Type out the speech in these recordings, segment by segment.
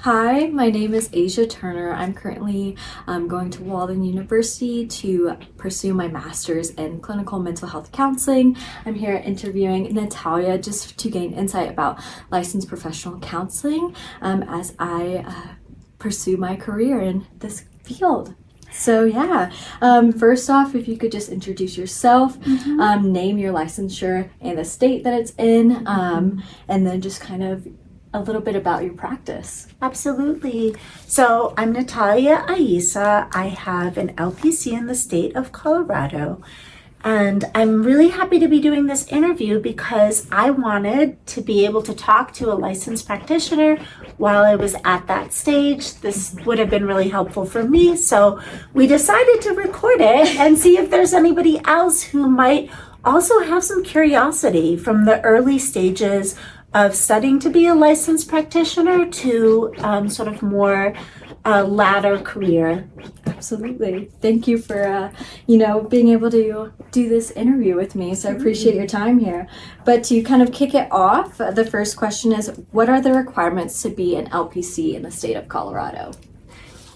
Hi, my name is Asia Turner. I'm currently going to Walden University to pursue my master's in clinical mental health counseling. I'm here interviewing Natalia just to gain insight about licensed professional counseling as I pursue my career in this field. So yeah, first off, if you could just introduce yourself, name your licensure and the state that it's in, and then just kind of a little bit about your practice. Absolutely. So I'm Natalia Aiza. I have an LPC in the state of Colorado. And I'm really happy to be doing this interview because I wanted to be able to talk to a licensed practitioner while I was at that stage. This would have been really helpful for me. So we decided to record it and see if there's anybody else who might also have some curiosity from the early stages of studying to be a licensed practitioner to sort of more latter career. Absolutely. Thank you for, being able to do this interview with me. So I appreciate your time here. But to kind of kick it off, the first question is, what are the requirements to be an LPC in the state of Colorado?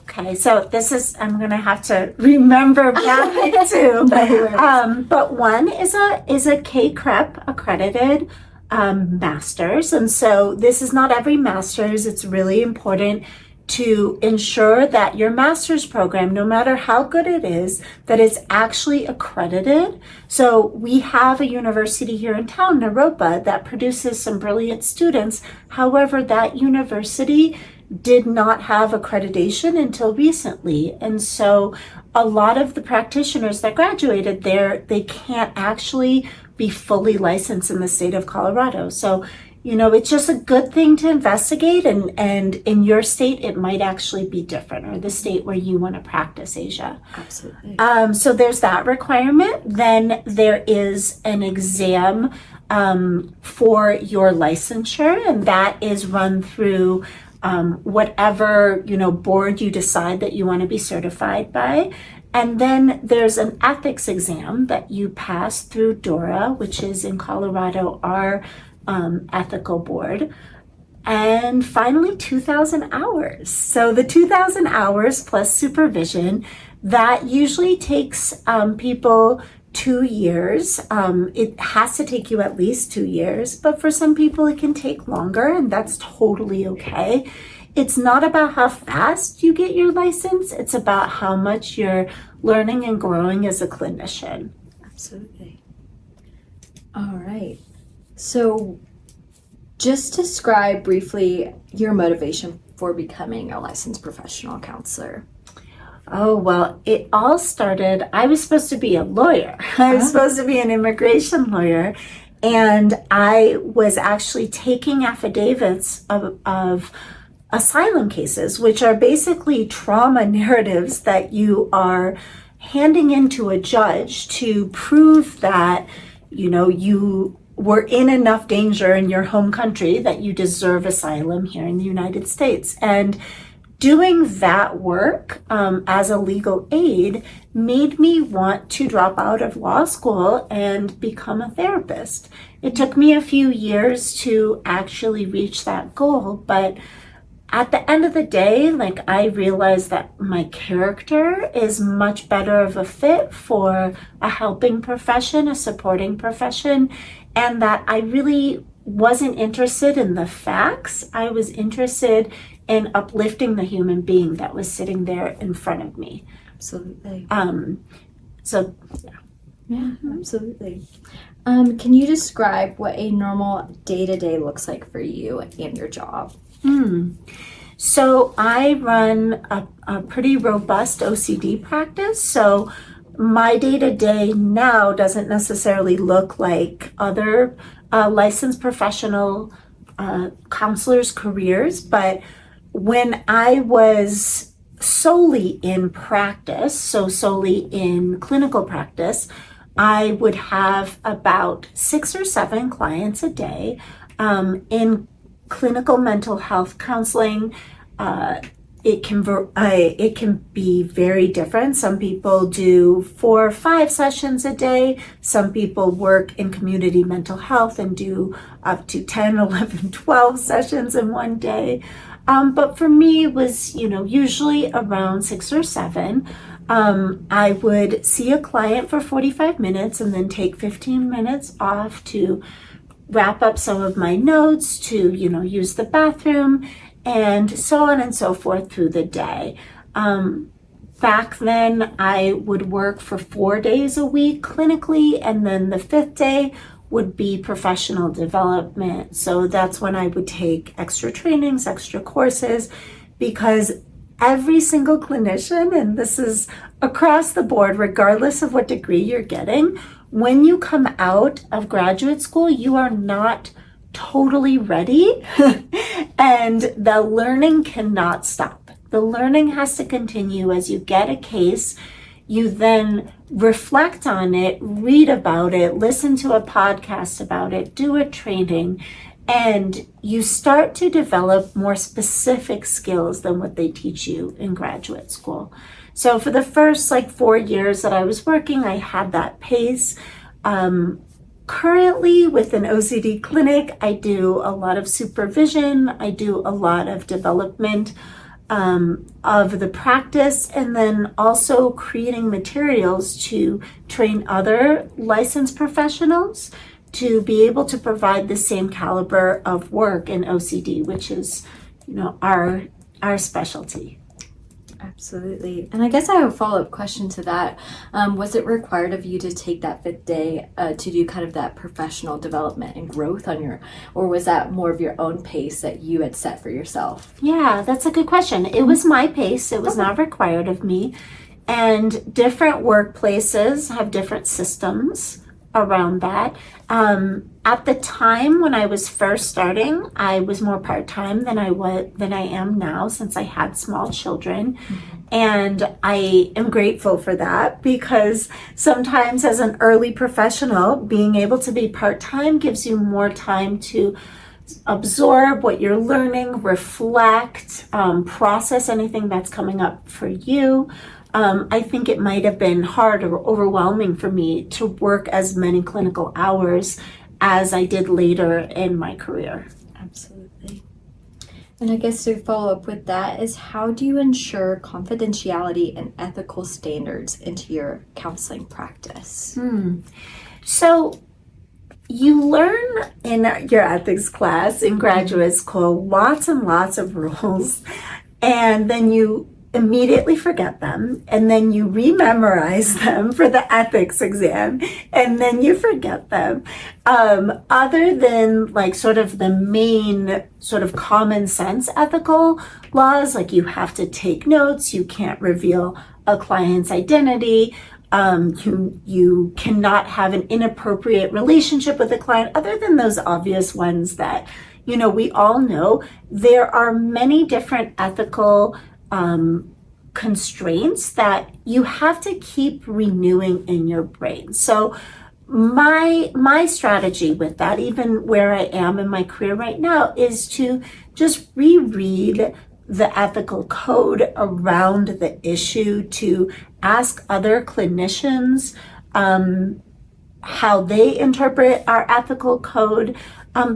Okay, so this is, I'm going to have to remember back to, but one is a KCREP accredited master's. And so this is not every master's. It's really important to ensure that your master's program, no matter how good it is, that it's actually accredited. So we have a university here in town, Naropa, that produces some brilliant students. However, that university did not have accreditation until recently. And so a lot of the practitioners that graduated there, they can't actually be fully licensed in the state of Colorado. So, it's just a good thing to investigate, and in your state, it might actually be different, or the state where you want to practice, Asia. Absolutely. So there's that requirement. Then there is an exam for your licensure, and that is run through whatever, board you decide that you want to be certified by. And then there's an ethics exam that you pass through DORA, which is in Colorado, our ethical board. And finally, 2,000 hours. So the 2,000 hours plus supervision, that usually takes people 2 years. It has to take you at least 2 years, but for some people it can take longer, and that's totally okay. It's not about how fast you get your license, it's about how much you're learning and growing as a clinician. Absolutely. All right. So just describe briefly your motivation for becoming a licensed professional counselor. Oh, well, it all started, I was supposed to be a lawyer. I was supposed to be an immigration lawyer. And I was actually taking affidavits of asylum cases, which are basically trauma narratives that you are handing into a judge to prove that, you were in enough danger in your home country that you deserve asylum here in the United States. And doing that work as a legal aid made me want to drop out of law school and become a therapist. It took me a few years to actually reach that goal, but at the end of the day, I realized that my character is much better of a fit for a helping profession, a supporting profession, and that I really wasn't interested in the facts. I was interested in uplifting the human being that was sitting there in front of me. Absolutely. So yeah, absolutely. Can you describe what a normal day-to-day looks like for you and your job? So I run a pretty robust OCD practice. So my day-to-day now doesn't necessarily look like other licensed professional counselors' careers, but when I was solely in practice, so solely in clinical practice, I would have about 6 or 7 clients a day in clinical mental health counseling, it can be very different. Some people do 4 or 5 sessions a day. Some people work in community mental health and do up to 10, 11, 12 sessions in one day. But for me, it was, usually around 6 or 7. I would see a client for 45 minutes and then take 15 minutes off to wrap up some of my notes, to, use the bathroom, and so on and so forth through the day. Back then, I would work for 4 days a week clinically, and then the 5th day would be professional development. So that's when I would take extra trainings, extra courses, because every single clinician, and this is across the board, regardless of what degree you're getting, when you come out of graduate school, you are not totally ready and the learning cannot stop. The learning has to continue. As you get a case, you then reflect on it, read about it, listen to a podcast about it, do a training, and you start to develop more specific skills than what they teach you in graduate school. So for the first 4 years that I was working, I had that pace. Currently with an OCD clinic, I do a lot of supervision. I do a lot of development of the practice, and then also creating materials to train other licensed professionals to be able to provide the same caliber of work in OCD, which is, our specialty. Absolutely. And I guess I have a follow-up question to that. Was it required of you to take that 5th day to do kind of that professional development and growth or was that more of your own pace that you had set for yourself? Yeah, that's a good question. It was my pace. It was not required of me. And different workplaces have different systems around that. At the time when I was first starting, I was more part-time than I am now, since I had small children. Mm-hmm. And I am grateful for that, because sometimes as an early professional, being able to be part-time gives you more time to absorb what you're learning, reflect, process anything that's coming up for you. I think it might have been hard or overwhelming for me to work as many clinical hours as I did later in my career. Absolutely. And I guess to follow up with that is, how do you ensure confidentiality and ethical standards into your counseling practice? So you learn in your ethics class in graduate school lots and lots of rules, and then you immediately forget them, and then you rememorize them for the ethics exam, and then you forget them. Other than sort of the main sort of common sense ethical laws, like you have to take notes, you can't reveal a client's identity, you cannot have an inappropriate relationship with a client. Other than those obvious ones that we all know, there are many different ethical constraints that you have to keep renewing in your brain. So my strategy with that, even where I am in my career right now, is to just reread the ethical code around the issue, to ask other clinicians how they interpret our ethical code.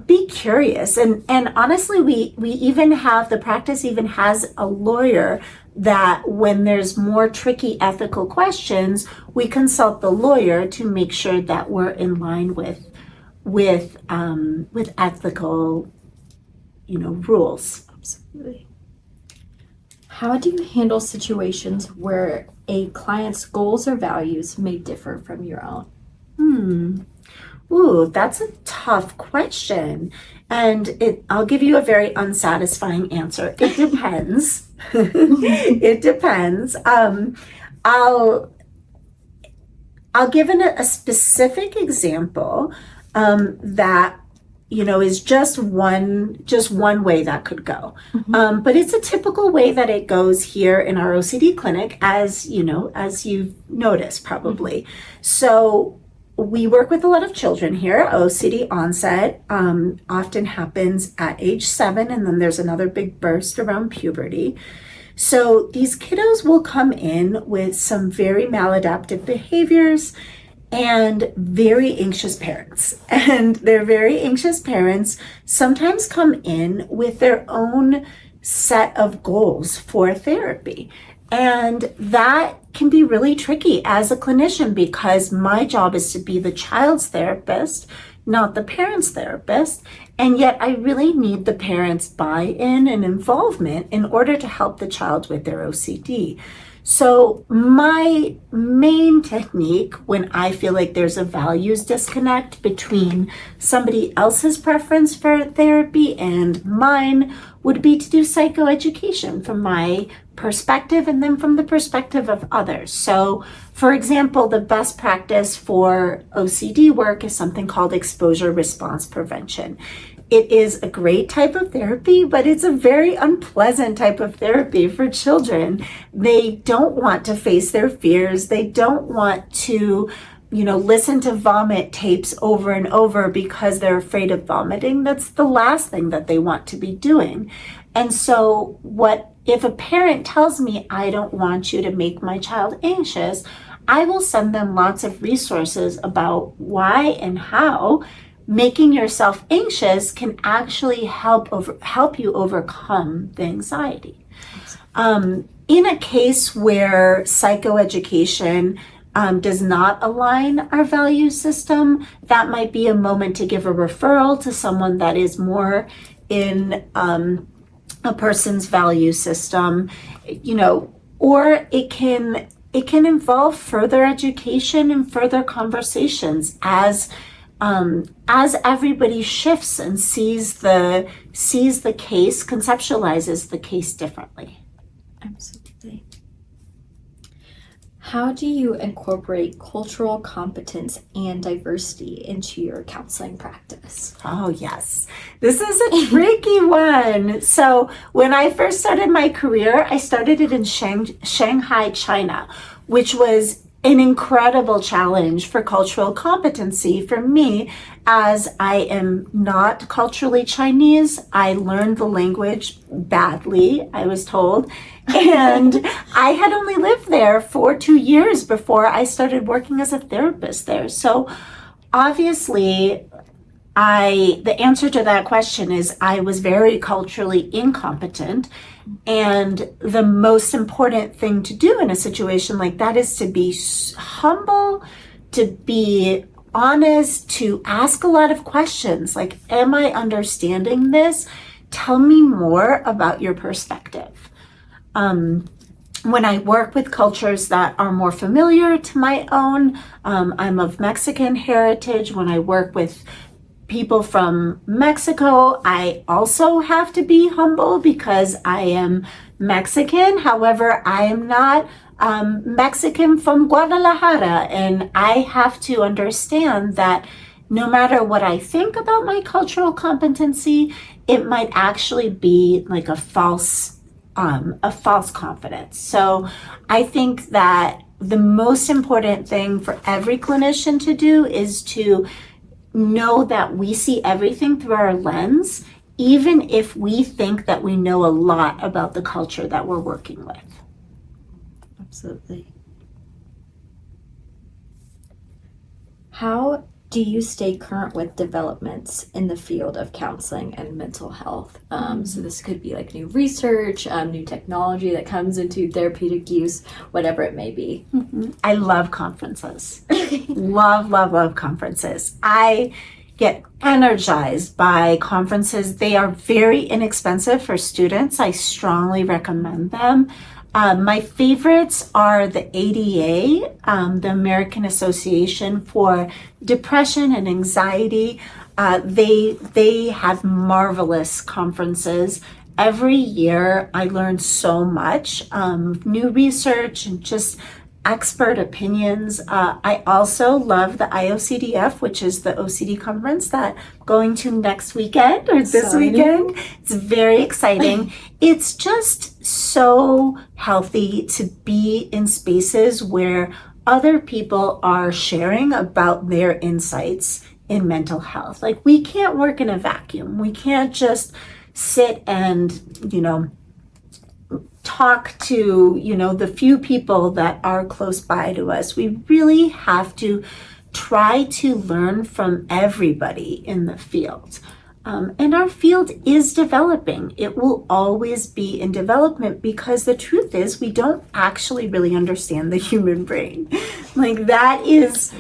Be curious, and honestly, we even have, the practice even has a lawyer that when there's more tricky ethical questions, we consult the lawyer to make sure that we're in line with ethical, rules. Absolutely. How do you handle situations where a client's goals or values may differ from your own? Ooh, that's a tough question. And I'll give you a very unsatisfying answer. It depends. It depends. I'll give a specific example that is just one way that could go. Mm-hmm. But it's a typical way that it goes here in our OCD clinic, as you've noticed probably. Mm-hmm. So we work with a lot of children here. OCD onset often happens at age 7, and then there's another big burst around puberty. So these kiddos will come in with some very maladaptive behaviors and very anxious parents. And their very anxious parents sometimes come in with their own set of goals for therapy. And that can be really tricky as a clinician, because my job is to be the child's therapist, not the parent's therapist. And yet I really need the parents' buy-in and involvement in order to help the child with their OCD. So my main technique when I feel like there's a values disconnect between somebody else's preference for therapy and mine would be to do psychoeducation from my perspective and then from the perspective of others. So, for example, the best practice for OCD work is something called exposure response prevention. It is a great type of therapy, but it's a very unpleasant type of therapy for children. They don't want to face their fears. They don't want to, listen to vomit tapes over and over because they're afraid of vomiting. That's the last thing that they want to be doing. And so if a parent tells me, I don't want you to make my child anxious, I will send them lots of resources about why and how making yourself anxious can actually help you overcome the anxiety. In a case where psychoeducation does not align our value system, that might be a moment to give a referral to someone that is more in a person's value system, or it can involve further education and further conversations as everybody shifts and sees the case, conceptualizes the case differently. Absolutely. How do you incorporate cultural competence and diversity into your counseling practice? Oh, yes. This is a tricky one. So when I first started my career, I started it in Shanghai, China, which was an incredible challenge for cultural competency for me, as I am not culturally Chinese. I learned the language badly, I was told, and I had only lived there for 2 years before I started working as a therapist there. So obviously, the answer to that question is I was very culturally incompetent. And the most important thing to do in a situation like that is to be humble, to be honest, to ask a lot of questions. Like, am I understanding this? Tell me more about your perspective. When I work with cultures that are more familiar to my own, I'm of Mexican heritage. When I work with people from Mexico, I also have to be humble because I am Mexican. However, I am not Mexican from Guadalajara, and I have to understand that no matter what I think about my cultural competency, it might actually be like a false confidence. So I think that the most important thing for every clinician to do is to know that we see everything through our lens, even if we think that we know a lot about the culture that we're working with. Absolutely. How do you stay current with developments in the field of counseling and mental health? So this could be like new research, new technology that comes into therapeutic use, whatever it may be. Mm-hmm. I love conferences. love conferences. I get energized by conferences. They are very inexpensive for students. I strongly recommend them. My favorites are the ADA, the American Association for Depression and Anxiety. They have marvelous conferences. Every year I learn so much, new research and just expert opinions. I also love the IOCDF, which is the OCD conference that I'm going to next weekend or this weekend. It's very exciting. It's just so healthy to be in spaces where other people are sharing about their insights in mental health. Like, we can't work in a vacuum. We can't just sit and, talk to, the few people that are close by to us. We really have to try to learn from everybody in the field. And our field is developing. It will always be in development because the truth is we don't actually really understand the human brain. Like that is,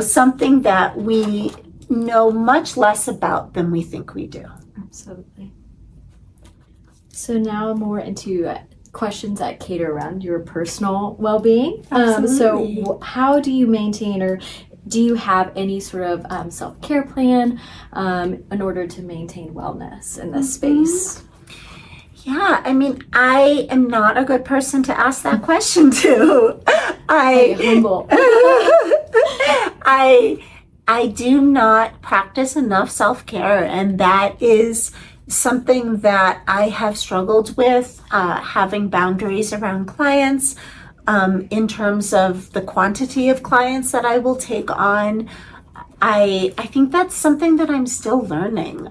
something that we know much less about than we think we do. Absolutely. So now more into questions that cater around your personal well-being. So how do you maintain, or do you have any sort of self-care plan in order to maintain wellness in this space? Yeah, I mean, I am not a good person to ask that question to. Humble. I do not practice enough self-care, and that is something that I have struggled with, having boundaries around clients, in terms of the quantity of clients that I will take on. I think that's something that I'm still learning.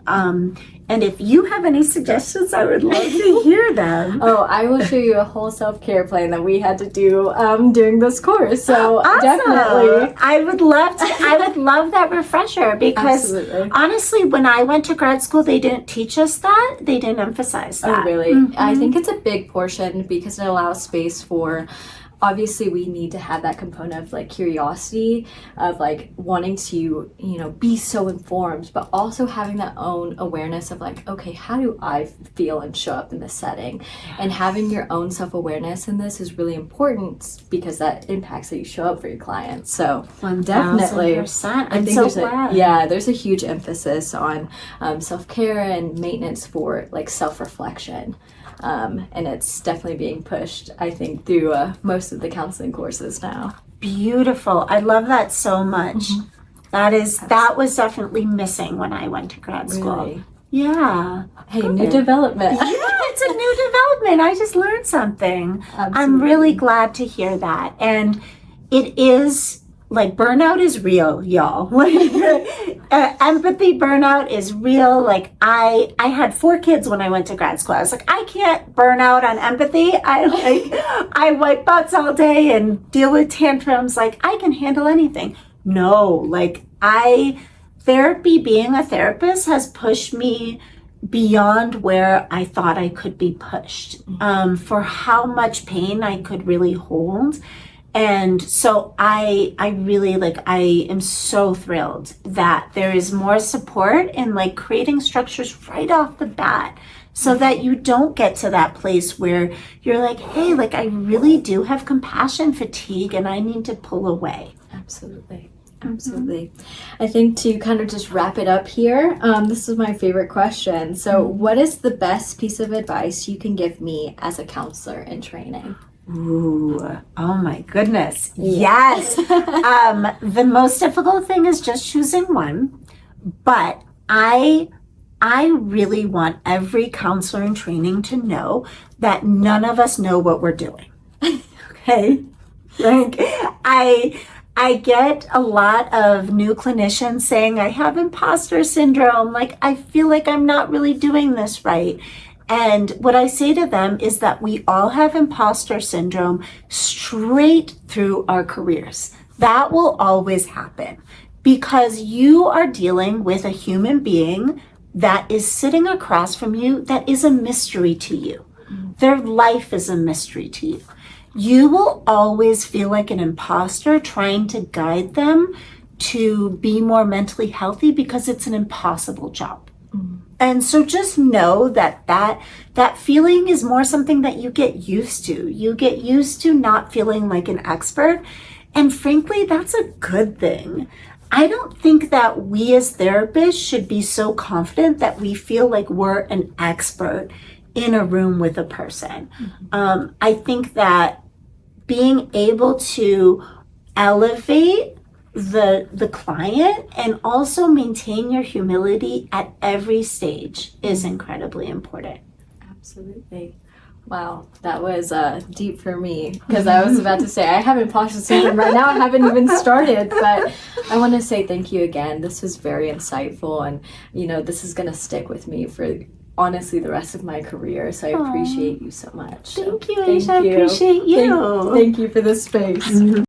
And if you have any suggestions, I would love to hear them. Oh, I will show you a whole self-care plan that we had to do during this course. So awesome. Definitely. I would love that refresher because honestly, when I went to grad school, they didn't teach us that. They didn't emphasize that. Oh, really? I think it's a big portion because it allows space for, obviously we need to have that component of like curiosity, of like wanting to, be so informed, but also having that own awareness of like, okay, how do I feel and show up in this setting? And having your own self-awareness in this is really important because that impacts how you show up for your clients. So 1000%. definitely, I'm so glad. there's a huge emphasis on self-care and maintenance for like self-reflection. And it's definitely being pushed, I think, through most of the counseling courses now. Beautiful. I love that so much. That was definitely missing when I went to grad school. Really? Yeah. Hey, new development. Yeah, it's a new development. I just learned something. Absolutely. I'm really glad to hear that. And it is, like, burnout is real, y'all. Empathy burnout is real. Like, I had 4 kids when I went to grad school. I was like, I can't burn out on empathy. I wipe butts all day and deal with tantrums. Like, I can handle anything. No, like, being a therapist has pushed me beyond where I thought I could be pushed, for how much pain I could really hold. And so I really I am so thrilled that there is more support in like creating structures right off the bat so that you don't get to that place where you're like, hey, like I really do have compassion fatigue and I need to pull away. Absolutely. Absolutely. I think to kind of just wrap it up here, this is my favorite question. So what is the best piece of advice you can give me as a counselor in training? Ooh, oh my goodness. Yes. The most difficult thing is just choosing one, but I really want every counselor in training to know that none of us know what we're doing. Okay? Like, I get a lot of new clinicians saying, I have imposter syndrome. Like, I feel like I'm not really doing this right. And what I say to them is that we all have imposter syndrome straight through our careers. That will always happen because you are dealing with a human being that is sitting across from you that is a mystery to you. Their life is a mystery to you. You will always feel like an imposter trying to guide them to be more mentally healthy because it's an impossible job. And so just know that feeling is more something that you get used to. You get used to not feeling like an expert. And frankly, that's a good thing. I don't think that we as therapists should be so confident that we feel like we're an expert in a room with a person. I think that being able to elevate the client and also maintain your humility at every stage is incredibly important. Absolutely. Wow, that was deep for me because I was about to say I have imposter syndrome right now. I haven't even started, but I want to say thank you again. This was very insightful, and this is going to stick with me for honestly the rest of my career. So I appreciate you so much. Thank you, Thank Aisha. I you. appreciate you. Thank you for this space.